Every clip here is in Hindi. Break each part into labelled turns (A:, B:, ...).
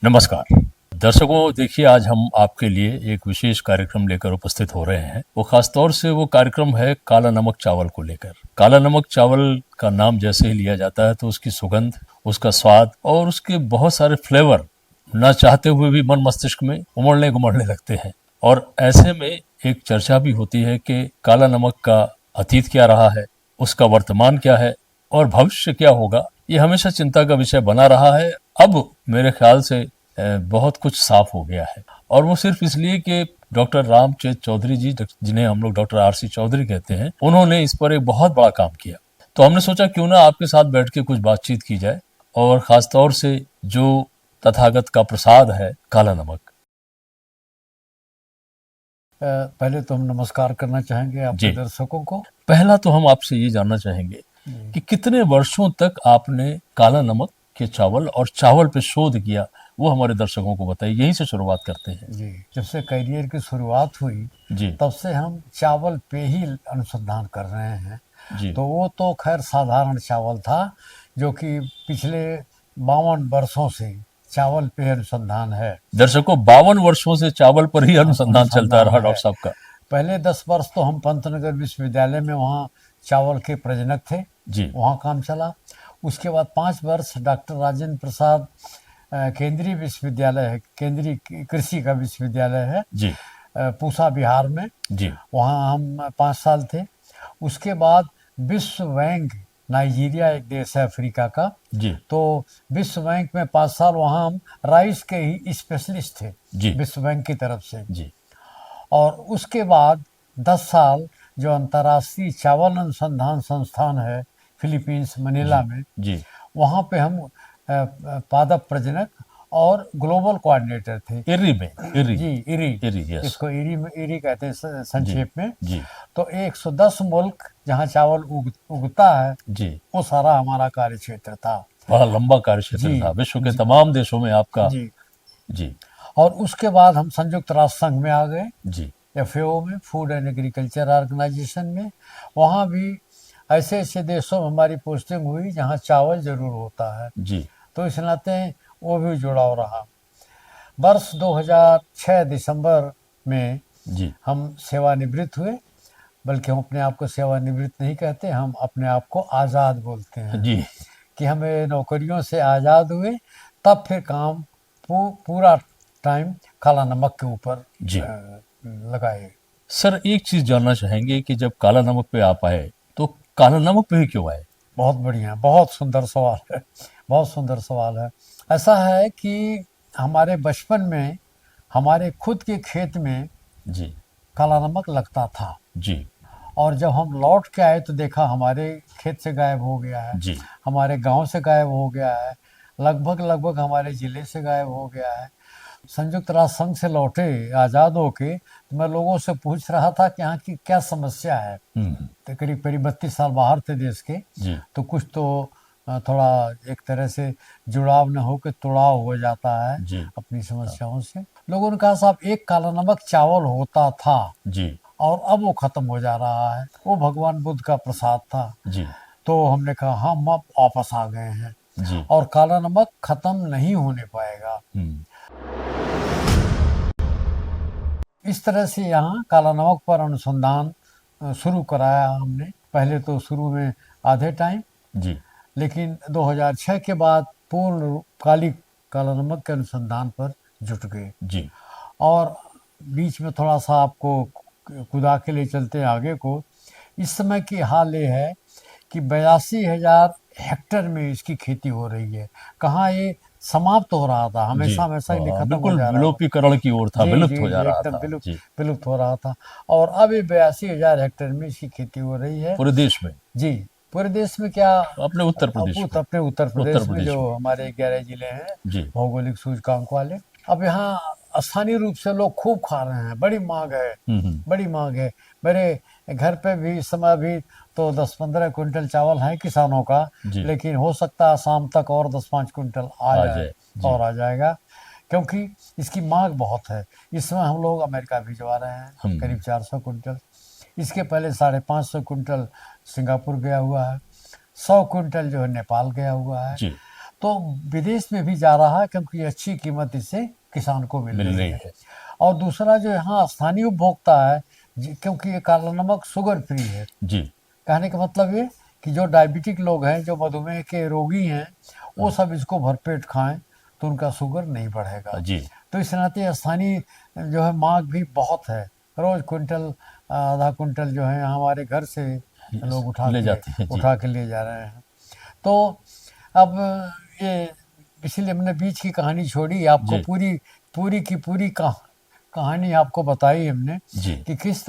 A: नमस्कार दर्शकों, देखिए आज हम आपके लिए एक विशेष कार्यक्रम लेकर उपस्थित हो रहे हैं। वो खास तौर से वो कार्यक्रम है काला नमक चावल को लेकर। काला नमक चावल का नाम जैसे ही लिया जाता है तो उसकी सुगंध, उसका स्वाद और उसके बहुत सारे फ्लेवर न चाहते हुए भी मन मस्तिष्क में उमड़ने घुमड़ने लगते हैं। और ऐसे में एक चर्चा भी होती है कि काला नमक का अतीत क्या रहा है, उसका वर्तमान क्या है और भविष्य क्या होगा। ये हमेशा चिंता का विषय बना रहा है। अब मेरे ख्याल से बहुत कुछ साफ हो गया है, और वो सिर्फ इसलिए कि डॉक्टर रामचेत चौधरी जी, जिन्हें हम लोग डॉक्टर आर सी चौधरी कहते हैं, उन्होंने इस पर एक बहुत बड़ा काम किया। तो हमने सोचा क्यों ना आपके साथ बैठ के कुछ बातचीत की जाए, और खास तौर से जो तथागत का प्रसाद है काला नमक।
B: पहले तो हम नमस्कार करना चाहेंगे आपके दर्शकों को।
A: पहला तो हम आपसे ये जानना चाहेंगे कि कितने वर्षों तक आपने काला नमक के चावल और चावल पे शोध किया, वो हमारे दर्शकों को बताइए। यहीं से शुरुआत करते हैं
B: जी। जब से करियर की शुरुआत हुई
A: जी,
B: तब से हम चावल पे ही अनुसंधान कर रहे हैं
A: जी।
B: तो वो तो खैर साधारण चावल था, जो कि पिछले 52 वर्षों से चावल पे अनुसंधान है।
A: दर्शकों, 52 वर्षों से चावल पर ही अनुसंधान चलता रहा डॉक्टर साहब का।
B: पहले 10 वर्ष तो हम पंतनगर विश्वविद्यालय में वहाँ चावल के प्रजनक थे
A: जी,
B: वहाँ काम चला। उसके बाद 5 वर्ष डॉक्टर राजेंद्र प्रसाद केंद्रीय विश्वविद्यालय है, केंद्रीय कृषि का विश्वविद्यालय है
A: जी,
B: पूसा बिहार में,
A: जी,
B: वहाँ हम 5 साल थे। उसके बाद विश्व बैंक, नाइजीरिया एक देश है अफ्रीका का,
A: जी,
B: तो विश्व बैंक में 5 साल वहाँ हम राइस के ही स्पेशलिस्ट थे
A: जी,
B: विश्व बैंक की तरफ से।
A: जी,
B: और उसके बाद 10 साल जो अंतर्राष्ट्रीय चावल अनुसंधान संस्थान है फिलीपींस मनीला में,
A: जी,
B: वहाँ पे हम पादप प्रजनक और ग्लोबल कोऑर्डिनेटर थे।
A: इरी में, इरी,
B: जी, इरी,
A: यस,
B: इसको इरी में इरी कहते हैं संक्षेप में।
A: जी,
B: तो 110 मुल्क जहाँ चावल उगता है,
A: जी।
B: वो सारा हमारा कार्य क्षेत्र था।
A: बड़ा लंबा कार्य क्षेत्र था, विश्व के तमाम देशों में आपका।
B: जी।
A: जी,
B: और उसके बाद हम संयुक्त राष्ट्र संघ में आ गए,
A: जी,
B: FAO में, फूड एंड एग्रीकल्चर ऑर्गेनाइजेशन में। वहाँ भी ऐसे ऐसे देशों में हमारी पोस्टिंग हुई जहाँ चावल जरूर होता है,
A: जी,
B: तो इस नाते वो भी जुड़ाव रहा। वर्ष 2006 दिसंबर में
A: जी,
B: हम सेवानिवृत्त हुए, बल्कि हम अपने आप को सेवानिवृत्त नहीं कहते, हम अपने आप को आज़ाद बोलते हैं
A: जी,
B: कि हमें नौकरियों से आज़ाद हुए। तब फिर काम पूरा टाइम काला नमक के ऊपर
A: जी।
B: लगाए।
A: सर, एक चीज जानना चाहेंगे कि जब काला नमक पे आप आए तो काला नमक पे ही क्यों आए?
B: बहुत बढ़िया, बहुत सुंदर सवाल है, बहुत सुंदर सवाल है। ऐसा है कि हमारे बचपन में हमारे खुद के खेत में
A: जी,
B: काला नमक लगता था,
A: जी,
B: और जब हम लौट के आए तो देखा हमारे खेत से गायब हो गया है,
A: जी,
B: हमारे गांव से गायब हो गया है, लगभग लगभग हमारे ज़िले से गायब हो गया है। संयुक्त राष्ट्र संघ से लौटे आज़ाद होके, तो मैं लोगों से पूछ रहा था कि यहाँ की क्या समस्या है। तो करीब करीब 32 साल बाहर थे देश के,
A: जी,
B: तो कुछ तो थोड़ा एक तरह से जुड़ाव न हो के तुड़ाव हो जाता है
A: जी,
B: अपनी समस्याओं से। लोगों ने कहा साहब एक काला नमक चावल होता था
A: जी,
B: और अब वो खत्म हो जा रहा है, वो भगवान बुद्ध का प्रसाद था।
A: जी,
B: तो हमने कहा हम अब वापस आ गए हैं,
A: जी,
B: और काला नमक खत्म नहीं होने पाएगा। इस तरह से यहाँ काला नमक पर अनुसंधान शुरू कराया हमने। पहले तो शुरू में आधे टाइम,
A: जी,
B: लेकिन 2006 के बाद पूर्णकालिक काला नमक के अनुसंधान पर जुट गए।
A: जी,
B: और बीच में थोड़ा सा आपको कुदा के ले चलते हैं आगे को। इस समय की हाल ये है कि 82,000 हेक्टेयर में इसकी खेती हो रही है। कहाँ ये समाप्त हो रहा था,
A: जी।
B: हमेशा हमेशा ये खत्म हो
A: बिल्कुल
B: जा रहा था।
A: विलोपीकरण की ओर था,
B: जी
A: विलुप्त
B: जी
A: हो जा
B: जी,
A: रहा
B: एकदम
A: था। जी,
B: विलुप्त हो रहा था। और अब ये 82,000 हेक्टेयर में इसकी खेती हो रही है
A: पूरे देश में।
B: जी। पूरे देश में क्या,
A: अपने उत्तर प्रदेश में,
B: अपने उत्तर
A: उत्तर
B: प्रदेश में
A: प्रदेश
B: जो
A: में।
B: हमारे 11 जिले हैं
A: जी,
B: भौगोलिक सूचकांक वाले। अब यहाँ स्थानीय रूप से लोग खूब खा रहे हैं, बड़ी मांग है, बड़ी मांग है। मेरे घर पे भी इस समय भी तो 10-15 क्विंटल चावल है किसानों का,
A: जी,
B: लेकिन हो सकता है शाम तक और 10-5 क्विंटल आ
A: आ
B: जाए,
A: जाए। जी,
B: और आ जाएगा, क्योंकि इसकी मांग बहुत है। इस समय हम लोग अमेरिका भिजवा रहे हैं करीब 400 क्विंटल। इसके पहले 550 क्विंटल सिंगापुर गया हुआ है, 100 क्विंटल जो है नेपाल गया हुआ है।
A: जी,
B: तो विदेश में भी जा रहा है क्योंकि अच्छी कीमत इससे किसान को मिल
A: मिल
B: रही
A: रही
B: है।
A: है।
B: और दूसरा जो यहाँ स्थानीय उपभोक्ता है, क्योंकि ये काला नमक शुगर फ्री है।
A: जी।
B: कहने का मतलब ये कि जो डायबिटिक लोग हैं, जो मधुमेह के रोगी हैं, वो सब इसको भरपेट खाएं तो उनका शुगर नहीं बढ़ेगा।
A: जी।
B: तो इस नाते स्थानीय जो है मांग भी बहुत है। रोज क्विंटल आधा क्विंटल जो है हमारे घर से लोग
A: ले जाते हैं। जी।
B: उठा के ले जा रहे हैं। तो अब ये इसीलिए हमने बीच की कहानी छोड़ी, आपको
A: जी।
B: पूरी पूरी की पूरी कहानी आपको बताई हमने
A: जी।
B: कि किस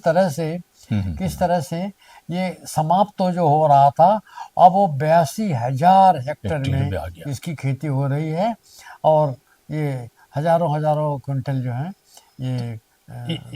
B: तरह से
A: हम्म।
B: ये समाप्त तो जो हो रहा था, अब वो 82,000 हेक्टेयर
A: हेक्टेयर
B: में
A: में आ गया।
B: इसकी खेती हो रही है और ये हजारों हजारों क्विंटल जो है ये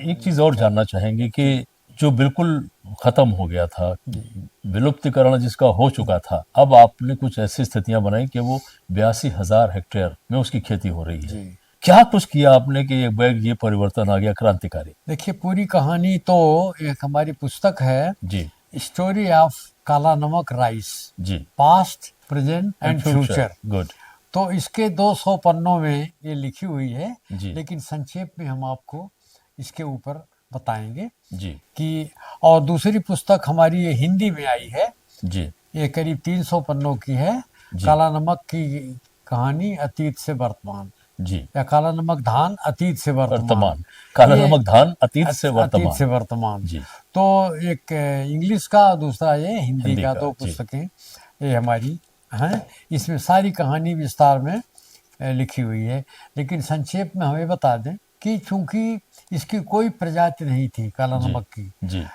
A: एक चीज और जानना चाहेंगे कि जो बिल्कुल खत्म हो गया था, विलुप्तिकरण जिसका हो चुका था, अब आपने कुछ ऐसी स्थितियां बनाई कि वो 82,000 हेक्टेयर में उसकी खेती हो रही है।
B: जी।
A: क्या कुछ किया आपने कि एक बैग ये परिवर्तन आ गया क्रांतिकारी?
B: देखिए, पूरी कहानी तो एक हमारी पुस्तक है,
A: जी।
B: Story of Kala Namak rice,
A: जी।
B: Past present
A: and
B: and
A: future.
B: Future.
A: Good.
B: तो इसके 200 पन्नों में ये लिखी हुई है,
A: जी।
B: लेकिन संक्षेप में हम आपको इसके ऊपर बताएंगे
A: जी।
B: कि और दूसरी पुस्तक हमारी ये हिंदी में आई है,
A: जी।
B: ये करीब 300 पन्नों की है,
A: जी।
B: काला नमक की कहानी अतीत से वर्तमान,
A: जी।
B: या काला नमक धान अतीत से वर्तमान।
A: काला
B: ये
A: नमक धान अतीत से
B: अतीत से
A: वर्तमान।
B: वर्तमान।
A: जी।
B: तो एक इंग्लिश का, दूसरा ये हिंदी का, दो
A: जी।
B: पुस्तकें ये हमारी हैं। इसमें सारी कहानी विस्तार में लिखी हुई है, लेकिन संक्षेप में हमें बता दें कि चूंकि इसकी कोई प्रजाति नहीं थी काला
A: जी।
B: नमक की,
A: जी।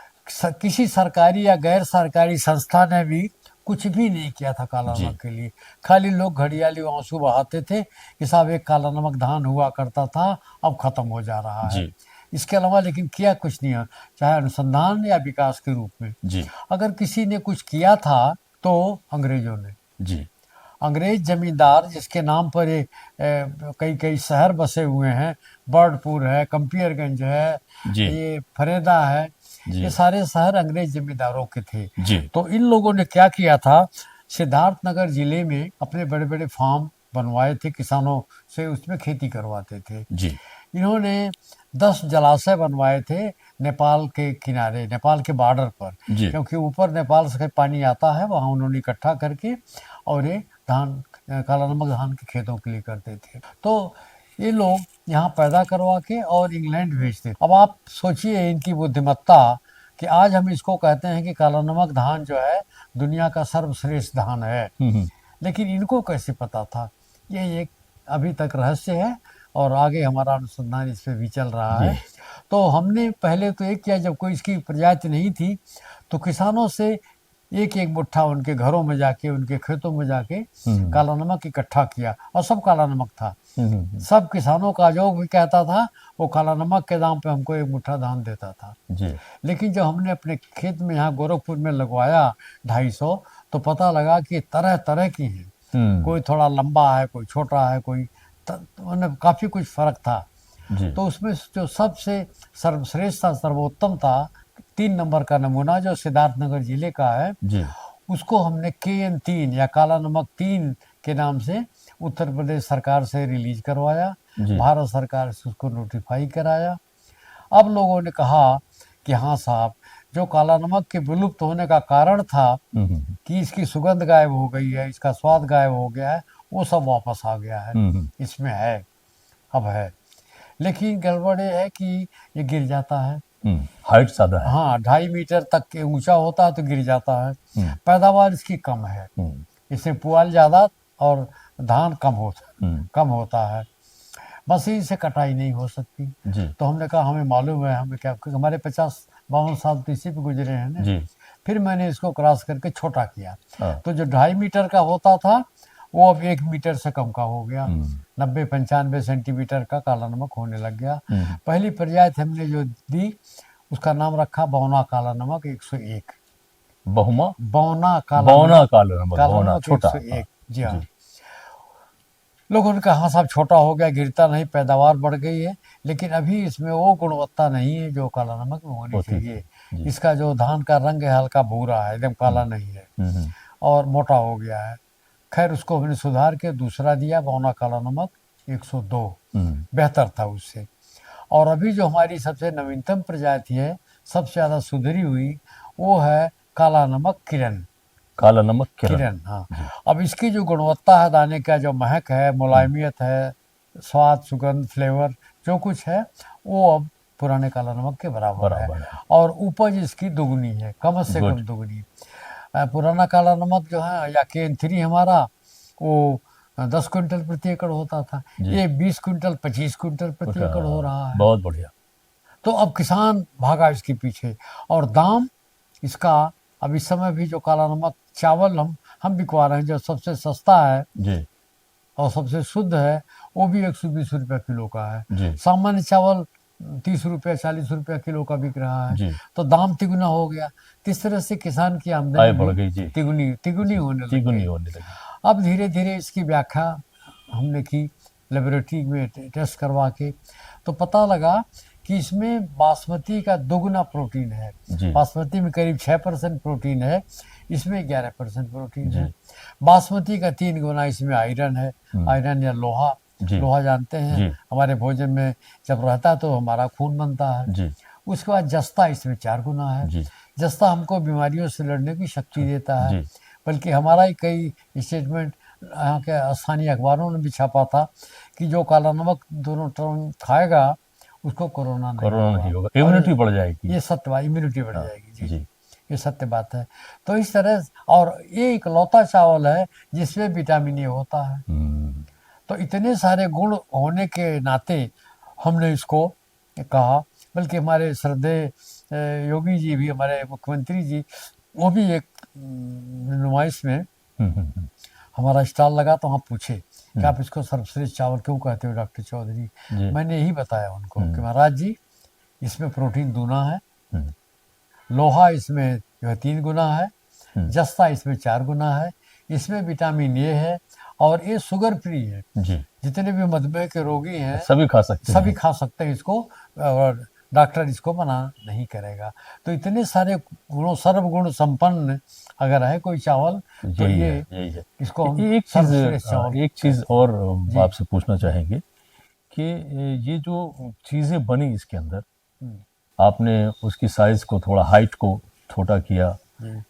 B: किसी सरकारी या गैर सरकारी संस्था ने भी कुछ भी नहीं किया था काला
A: जी।
B: नमक के लिए। खाली लोग घड़ियाली आंसू बहाते थे कि साहब एक काला नमक धान हुआ करता था, अब खत्म हो जा रहा है।
A: जी।
B: इसके अलावा लेकिन किया कुछ नहीं है, चाहे अनुसंधान या विकास के रूप में।
A: जी।
B: अगर किसी ने कुछ किया था तो अंग्रेजों ने।
A: जी।
B: अंग्रेज जमींदार जिसके नाम पर ये कई कई शहर बसे हुए हैं, बर्डपुर है, कंपियरगंज है,
A: जी।
B: ये फरेदा है,
A: जी।
B: ये सारे शहर अंग्रेज जमींदारों के थे।
A: जी।
B: तो इन लोगों ने क्या किया था, सिद्धार्थनगर जिले में अपने बड़े बड़े फार्म बनवाए थे, किसानों से उसमें खेती करवाते थे।
A: जी।
B: इन्होंने 10 जलाशय बनवाए थे नेपाल के किनारे, नेपाल के बॉर्डर पर,
A: जी।
B: क्योंकि ऊपर नेपाल से पानी आता है, वहाँ उन्होंने इकट्ठा करके और ये धान, काला नमक धान के खेतों के लिए करते थे। तो ये लोग यहाँ पैदा करवा के और इंग्लैंड भेजते। अब आप सोचिए इनकी बुद्धिमत्ता कि आज हम इसको कहते हैं कि काला नमक धान जो है दुनिया का सर्वश्रेष्ठ धान है, लेकिन इनको कैसे पता था, ये एक अभी तक रहस्य है और आगे हमारा अनुसंधान इस पे भी चल रहा है। तो हमने पहले तो एक किया, जब कोई इसकी प्रजाति नहीं थी तो किसानों से एक एक मुट्ठा उनके घरों में जाके, उनके खेतों में जाके काला नमक इकट्ठा किया, और सब काला नमक था। सब किसानों का जो भी कहता था वो काला नमक के दाम पे हमको एक मुट्ठा धान देता था।
A: जी।
B: लेकिन जब हमने अपने खेत में यहाँ गोरखपुर में लगवाया 250, तो पता लगा कि तरह तरह की हैं। कोई थोड़ा लंबा है, कोई छोटा है, कोई मतलब काफ़ी कुछ फर्क था।
A: जी।
B: तो उसमें जो सबसे सर्वश्रेष्ठ था, सर्वोत्तम था, 3 नंबर का नमूना जो सिद्धार्थनगर जिले का है,
A: जी।
B: उसको हमने KN3 या काला नमक 3 के नाम से उत्तर प्रदेश सरकार से रिलीज करवाया, भारत सरकार से उसको नोटिफाई कराया। अब लोगों ने कहा कि हाँ साहब, जो काला नमक के विलुप्त होने का कारण था कि इसकी सुगंध गायब हो गई है, इसका स्वाद गायब हो गया है, वो सब वापस आ गया है, इसमें है, अब है। लेकिन गड़बड़ ये है कि ये गिर जाता है,
A: हाइट ज्यादा है।
B: हाँ, 2.5 मीटर तक के ऊंचा होता है तो गिर जाता है। पैदावार इसकी कम है, इसमें पुआल ज्यादा और धान कम होता है। मशीन से कटाई नहीं हो सकती। तो हमने कहा हमें मालूम है, हमें क्या, हमारे 50-52 साल तो इसी पे गुजरे हैं ना। फिर मैंने इसको क्रॉस करके छोटा किया, तो जो 2.5 मीटर का होता था वो अब 1 मीटर से कम का हो गया, 90-95 सेंटीमीटर का काला नमक होने लग गया। पहली प्रजाति हमने जो दी उसका नाम रखा बौना काला नमक 101। बौना काला नमक छोटा 101। जी हाँ। लोगों ने कहा हाँ साहब छोटा हो गया, गिरता नहीं, पैदावार बढ़ गई है, लेकिन अभी इसमें वो गुणवत्ता नहीं है जो काला नमक में होनी चाहिए। इसका जो धान का रंग है हल्का भूरा है, एकदम काला नहीं है, और मोटा हो गया है। खैर उसको हमने सुधार के दूसरा दिया, बौना काला नमक 102, बेहतर था उससे। और अभी जो हमारी सबसे नवीनतम प्रजाति है, सबसे ज़्यादा सुधरी हुई, वो है काला नमक किरण।
A: काला नमक किरण।
B: किरण, हाँ। अब इसकी जो गुणवत्ता है, दाने का जो महक है, मुलायमियत है, स्वाद, सुगंध, फ्लेवर जो कुछ है, वो अब पुराने काला नमक के बराबर है। और उपज इसकी दुगनी है, कम से कम दुगनी। पुराना काला नमक जो है या KN3 हमारा, वो 10 क्विंटल प्रति एकड़ होता था, ये 20 क्विंटल 25 क्विंटल प्रति एकड़ हो रहा है।
A: बहुत बढ़िया।
B: तो अब किसान भागा इसके पीछे, और दाम इसका अब इस समय भी जो काला नमक चावल हम बिकवा रहे हैं, जो सबसे सस्ता है
A: जी,
B: और सबसे शुद्ध है, वो भी 120 रुपये किलो का है।
A: जी,
B: सामान्य चावल 30 रुपये 40 रुपये किलो का बिक रहा है।
A: जी,
B: तो दाम तिगुना हो गया। इस तरह से किसान की आमदनी
A: बढ़ गई, जी,
B: तिगुनी होने लगी। अब धीरे धीरे इसकी व्याख्या हमने की लेबोरेटरी में टेस्ट करवा के, तो पता लगा कि इसमें बासमती का दुगना प्रोटीन है। बासमती में करीब 6% प्रोटीन है, इसमें 11% प्रोटीन है। बासमती का 3 गुना इसमें आयरन है, आयरन या लोहा। लोहा जानते हैं, हमारे भोजन में जब रहता है तो हमारा खून बनता है। उसके बाद जस्ता इसमें 4 गुना है। जस्ता हमको बीमारियों से लड़ने की शक्ति देता है। बल्कि हमारा ही कई स्टेटमेंट यहाँ के स्थानीय अखबारों ने भी छापा था कि जो काला नमक दोनों टाइम खाएगा उसको कोरोना नहीं होगा,
A: इम्यूनिटी बढ़ जाएगी।
B: ये सत्य बात, इम्यूनिटी बढ़ जाएगी। जी, ये सत्य बात है। तो इस तरह, और ये इकलौता चावल है जिसमें विटामिन ए होता है। तो इतने सारे गुण होने के नाते हमने इसको कहा, बल्कि हमारे श्रद्धेय योगी जी भी, हमारे मुख्यमंत्री जी, वो भी एक नुमाइश में हमारा स्टॉल लगा तो वहाँ पूछे कि आप इसको सर्वश्रेष्ठ चावल क्यों कहते हो डॉक्टर चौधरी। मैंने यही बताया उनको कि महाराज जी, इसमें प्रोटीन दूना है, लोहा इसमें जो है 3 गुना है, जस्ता इसमें 4 गुना है, इसमें विटामिन ए है, और ये शुगर फ्री है। जितने भी मधुमेह के रोगी हैं सभी खा सकते हैं इसको, और डॉक्टर इसको मना नहीं करेगा। तो इतने सारे गुणों, सर्वगुण संपन्न अगर है कोई चावल तो ये है। इसको
A: एक चीज और आपसे पूछना चाहेंगे कि ये जो चीजें बनी इसके अंदर, आपने उसकी साइज को थोड़ा, हाइट को छोटा किया,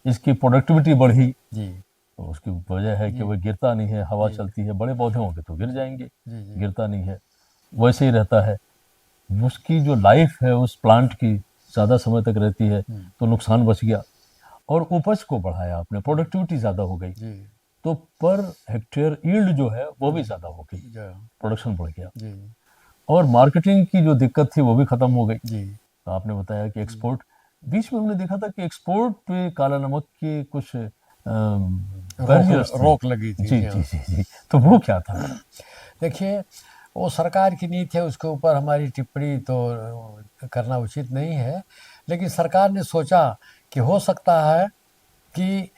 A: इसकी प्रोडक्टिविटी बढ़ी। तो उसकी वजह है कि वह गिरता नहीं है, हवा चलती है, बड़े पौधे होंगे तो गिर जाएंगे, गिरता नहीं है, वैसे ही रहता है। उसकी जो लाइफ है उस प्लांट की ज़्यादा समय तक रहती है, तो नुकसान बच गया। और उपज को बढ़ाया आपने, प्रोडक्टिविटी ज़्यादा हो गई, तो पर हेक्टेयर यील्ड जो है वो भी ज़्यादा हो गई, प्रोडक्शन बढ़ गया, और मार्केटिंग की जो दिक्कत थी वो भी ख़त्म हो गई। तो आपने बताया कि एक्सपोर्ट, बीच में हमने देखा था कि एक्सपोर्ट पे काला नमक की कुछ
B: रोक लगी थी।
A: जी। तो वो क्या था?
B: देखिए, वो सरकार की नीति है, उसके ऊपर हमारी टिप्पणी तो करना उचित नहीं है, लेकिन सरकार ने सोचा कि हो सकता है कि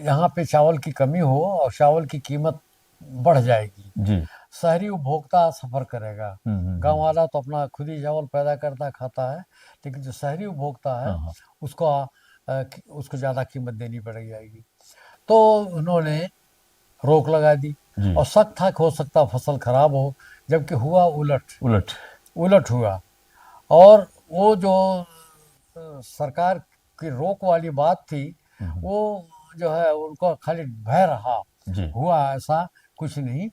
B: यहाँ पे चावल की कमी हो और चावल की कीमत बढ़ जाएगी। शहरी उपभोक्ता सफ़र करेगा, गांव वाला तो अपना खुद ही चावल पैदा करता खाता है, लेकिन जो शहरी उपभोक्ता है उसको ज़्यादा कीमत देनी पड़ जाएगी। तो उन्होंने रोक लगा दी, और शक था कि हो सकता फसल खराब हो, जबकि हुआ उलट हुआ। और वो जो सरकार की रोक वाली बात थी, वो जो है उनको खाली भय रहा, हुआ ऐसा कुछ नहीं।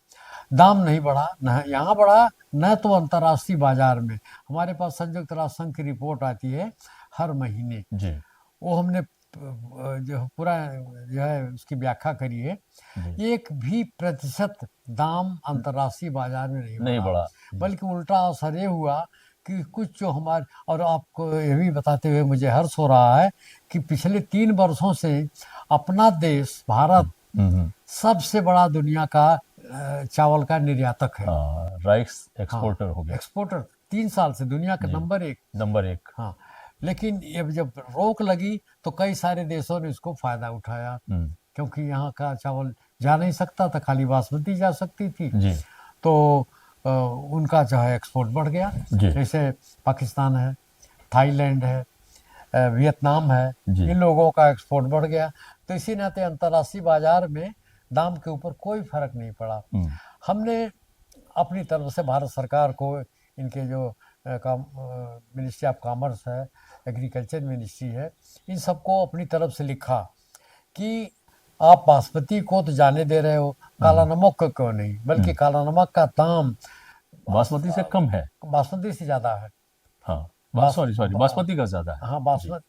B: दाम नहीं बढ़ा, न यहाँ बढ़ा, न तो अंतर्राष्ट्रीय बाजार में। हमारे पास संयुक्त राष्ट्र संघ की रिपोर्ट आती है हर महीने, वो हमने जो पूरा जो है उसकी व्याख्या करी है। 1% दाम अंतर्राष्ट्रीय बाजार में नहीं बढ़ा, बल्कि उल्टा असर ये हुआ कि कुछ जो हमारे, और आपको ये भी बताते हुए मुझे हर्ष हो रहा है कि पिछले 3 वर्षों से अपना देश भारत सबसे बड़ा दुनिया का चावल का निर्यातक है।
A: राइस एक्सपोर्टर हो गया,
B: एक्सपोर्टर 3 साल से दुनिया का नंबर एक। हाँ, लेकिन ये जब रोक लगी तो कई सारे देशों ने इसको फायदा उठाया, क्योंकि यहाँ का चावल जा नहीं सकता था, खाली बासमती जा सकती थी। तो उनका जो है एक्सपोर्ट बढ़ गया। जैसे पाकिस्तान है, थाईलैंड है, वियतनाम है, इन लोगों का एक्सपोर्ट बढ़ गया। तो इसी नाते अंतर्राष्ट्रीय बाजार में दाम के ऊपर कोई फर्क नहीं पड़ा। हमने अपनी तरफ से भारत सरकार को, इनके जो मिनिस्ट्री ऑफ कॉमर्स है, एग्रीकल्चर मिनिस्ट्री है, इन सबको अपनी तरफ से लिखा कि आप बासमती को तो जाने दे रहे हो, काला नमक को क्यों नहीं, बल्कि काला नमक का दाम
A: बासमती से कम है।
B: बासमती से ज़्यादा है।
A: हाँ, सॉरी बासमती का ज्यादा है।
B: हाँ,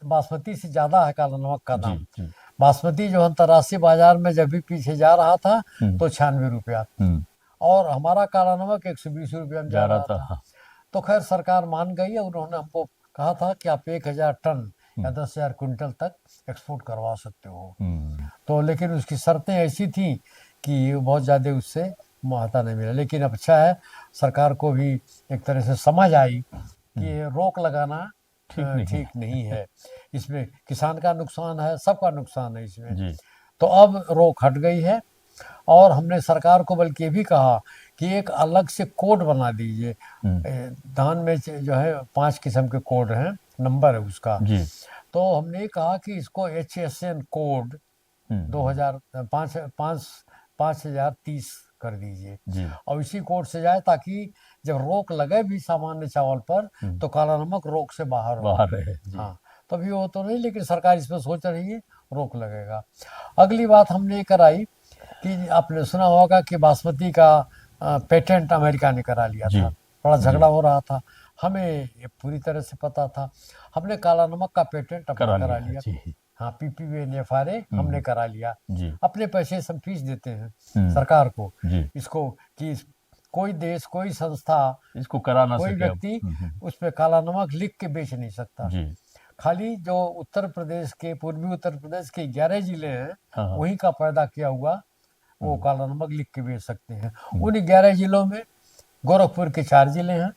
B: बासमती से ज़्यादा है काला नमक का दाम।
A: जी।
B: बासमती जो अंतर्राष्ट्रीय बाजार में जब भी पीछे जा रहा था तो 96 रुपया, और हमारा काला नमक 120 रुपया में जा रहा था।
A: हाँ।
B: तो खैर सरकार मान गई है, उन्होंने हमको कहा था कि आप 1000 टन या 10,000 क्विंटल तक एक्सपोर्ट करवा सकते हो। तो लेकिन उसकी शर्तें ऐसी थी कि बहुत ज़्यादा उससे मुआवजा नहीं मिला। लेकिन अब अच्छा है, सरकार को भी एक तरह से समझ आई कि ये रोक लगाना ठीक नहीं है, इसमें किसान का नुकसान है, सबका नुकसान है इसमें
A: जी।
B: तो अब रोक हट गई है। और हमने सरकार को बल्कि ये भी कहा कि एक अलग से कोड बना दीजिए। धान में जो है 5 किस्म के कोड हैं, नंबर है उसका
A: जी।
B: तो हमने कहा कि इसको HSN कोड 5030 कर दीजिए और इसी कोड से जाए, ताकि जब रोक लगे भी सामान्य चावल पर तो काला नमक रोक से बाहर
A: रहे।
B: हाँ, तभी वो तो नहीं, लेकिन सरकार इसमें सोच रही है रोक लगेगा। अगली बात हमने कराई कि आपने सुना होगा कि बासमती का पेटेंट अमेरिका ने करा लिया था, बड़ा झगड़ा हो रहा था। हमें ये पूरी तरह से पता था, हमने काला नमक का पेटेंट करा लिया। हाँ, PPVNFRA हमने करा लिया, अपने पैसे से फीस देते हैं सरकार को इसको, कि कोई देश, कोई संस्था,
A: इसको करा ना
B: कोई व्यक्ति उस पे काला नमक लिख के बेच नहीं सकता। खाली जो उत्तर प्रदेश के, पूर्वी उत्तर प्रदेश के 11 जिले हैं वहीं का पैदा किया हुआ वो काला नमक लिख के बेच सकते हैं। उन 11 जिलों में गोरखपुर के 4 जिले हैं,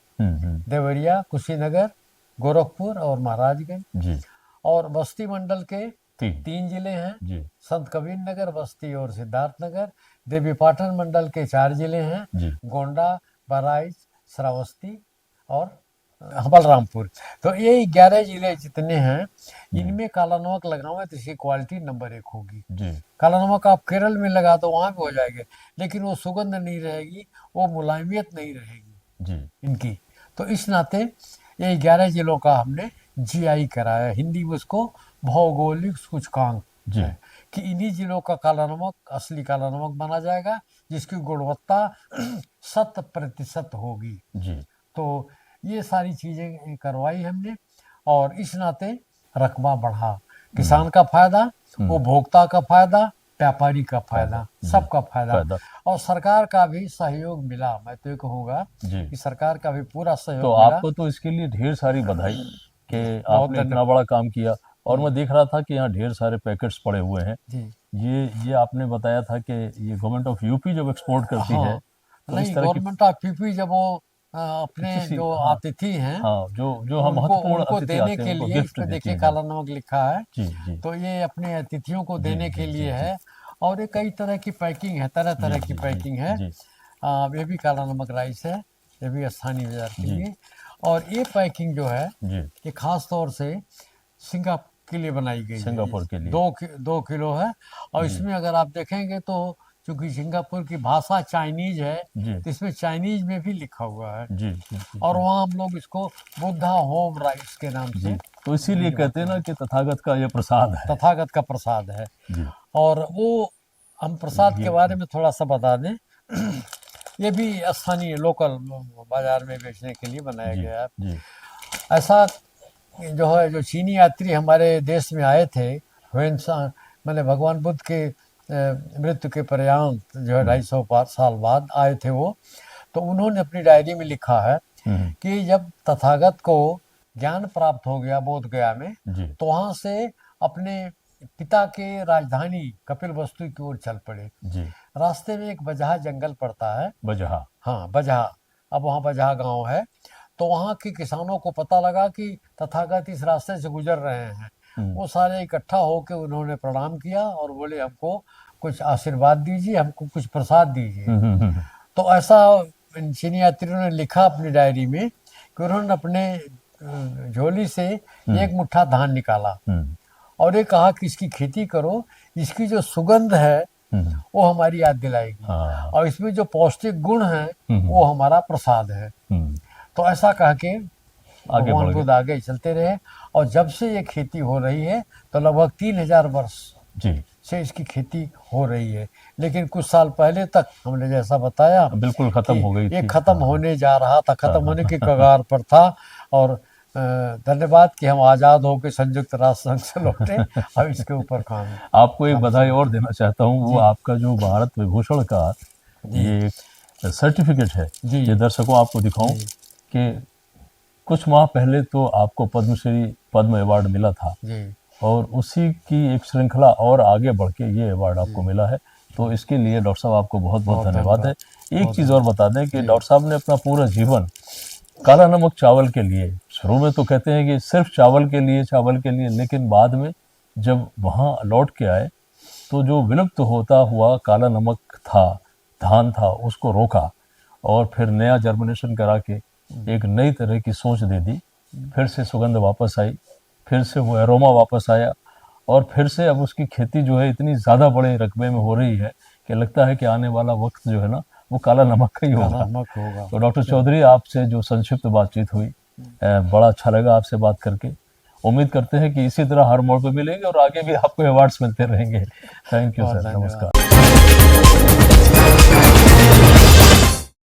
B: देवरिया, कुशीनगर, गोरखपुर और महाराजगंज, और बस्ती मंडल के 3 जिले हैं, संत कबीर नगर, बस्ती और सिद्धार्थनगर। देवी पाटन मंडल के 4 जिले हैं, गोंडा, बहराइच, श्रावस्ती और बलरामपुर। तो ये 11 जिले जितने हैं, इनमें काला नमक लगाओ तो इसकी क्वालिटी नंबर 1 होगी। काला नमक आप केरल में लगा दो, वहाँ भी हो जाएगा, लेकिन वो सुगंध नहीं रहेगी, वो मुलायमियत नहीं रहेगी इनकी। तो इस नाते ये 11 जिलों का हमने GI कराया, हिंदी में उसको भौगोलिक सूचकांक कि इन्हीं जिलों का काला नमक असली काला नमक माना जाएगा, जिसकी गुणवत्ता 100% होगी। तो ये सारी चीजें करवाई हमने, और इस नाते रकबा बढ़ा, किसान का फायदा, उपभोक्ता का फायदा, व्यापारी का फायदा, सबका फायदा, और सरकार का भी सहयोग मिला। मैं तो ये कहूँगा कि सरकार का भी पूरा सहयोग
A: तो
B: मिला।
A: आपको तो इसके लिए ढेर सारी बधाई कि आपने इतना बड़ा काम किया। और मैं देख रहा था कि यहाँ ढेर सारे पैकेट्स पड़े हुए हैं। ये आपने बताया था कि ये गवर्नमेंट ऑफ यूपी जब एक्सपोर्ट करती है
B: तो नहीं, गवर्नमेंट ऑफ यूपी जब वो अपने जो अतिथि हैं,
A: जो हम महत्वपूर्ण
B: उनको देने के लिए, इस पे देखिए काला नमक लिखा है, तो ये अपने अतिथियों को देने के लिए है। और ये कई तरह की पैकिंग है, तरह तरह की पैकिंग है। ये भी काला नमक राइस है, ये भी स्थानीय बाजार के लिए। और ये पैकिंग जो है ये खास तौर से सिंगापुर के लिए बनाई गई है,
A: सिंगापुर के लिए
B: 2 किलो है। और इसमें अगर आप देखेंगे तो क्योंकि सिंगापुर की भाषा चाइनीज है, तो इसमें चाइनीज में भी लिखा हुआ है। और वहाँ हम लोग इसको बुद्धा होम राइस के नाम से,
A: तो इसीलिए कहते हैं ना कि तथागत का यह प्रसाद है,
B: तथागत का प्रसाद है। और वो हम प्रसाद के बारे में थोड़ा सा बता दें, ये भी स्थानीय लोकल बाजार में बेचने के लिए बनाया गया है। ऐसा जो है, जो चीनी यात्री हमारे देश में आए थे, मैंने भगवान बुद्ध के मृत्यु के पर्यंत जो है 250 साल बाद आए थे वो, तो उन्होंने अपनी डायरी में लिखा है कि जब तथागत को ज्ञान प्राप्त हो गया बोध गया में, तो वहाँ से अपने पिता के राजधानी कपिलवस्तु की ओर चल पड़े। रास्ते में एक बजहा जंगल पड़ता है,
A: बजहा,
B: हाँ बजहा, अब वहाँ बजहा गांव है। तो वहाँ के किसानों को पता लगा कि तथागत इस रास्ते से गुजर रहे हैं। वो सारे इकट्ठा होकर उन्होंने प्रणाम किया और बोले हमको कुछ आशीर्वाद दीजिए, हमको कुछ प्रसाद दीजिए। तो ऐसा चीनी यात्रियों ने लिखा अपनी डायरी में कि उन्होंने अपने झोली से एक मुट्ठा धान निकाला और ये कहा कि इसकी खेती करो, इसकी जो सुगंध है वो हमारी याद दिलाएगी।
A: हाँ।
B: और इसमें जो पौष्टिक गुण है
A: हम्म।
B: वो हमारा प्रसाद है। तो ऐसा कह के
A: आगे
B: भगवान
A: बढ़
B: बुद्ध आगे चलते रहे। और जब से ये खेती हो रही है तो लगभग 3000 वर्ष
A: जी
B: से इसकी खेती हो रही है। लेकिन कुछ साल पहले तक हमने जैसा बताया
A: बिल्कुल खत्म
B: कि
A: हो गई
B: ये
A: थी।
B: खत्म होने जा रहा था, खत्म होने के कगार पर था। और धन्यवाद कि हम आज़ाद होकर संयुक्त राष्ट्र संघ से लौटे। अब इसके ऊपर काम
A: आपको एक बधाई और देना चाहता हूँ, वो आपका जो भारत विभूषण का ये सर्टिफिकेट है,
B: जी।
A: ये दर्शकों आपको दिखाऊं कि कुछ माह पहले तो आपको पद्मश्री पद्म अवार्ड मिला था
B: जी।
A: और उसी की एक श्रृंखला और आगे बढ़ के ये अवार्ड आपको मिला है। तो इसके लिए डॉक्टर साहब आपको बहुत बहुत धन्यवाद है। एक चीज़ और बता दें कि डॉक्टर साहब ने अपना पूरा जीवन काला नमक चावल के लिए, शुरू में तो कहते हैं कि सिर्फ चावल के लिए, लेकिन बाद में जब वहाँ लौट के आए तो जो विलुप्त होता हुआ काला नमक था, धान था, उसको रोका और फिर नया जर्मिनेशन करा के एक नई तरह की सोच दे दी। फिर से सुगंध वापस आई, फिर से वो एरोमा वापस आया और फिर से अब उसकी खेती जो है इतनी ज़्यादा बड़े रकबे में हो रही है कि लगता है कि आने वाला वक्त जो है ना वो काला नमक का ही होगा। तो डॉक्टर चौधरी, आपसे जो संक्षिप्त बातचीत हुई, बड़ा अच्छा लगा आपसे बात करके। उम्मीद करते हैं कि इसी तरह हर मोड़ पे मिलेंगे और आगे भी आपको अवार्ड्स मिलते रहेंगे। थैंक यू सर, नमस्कार।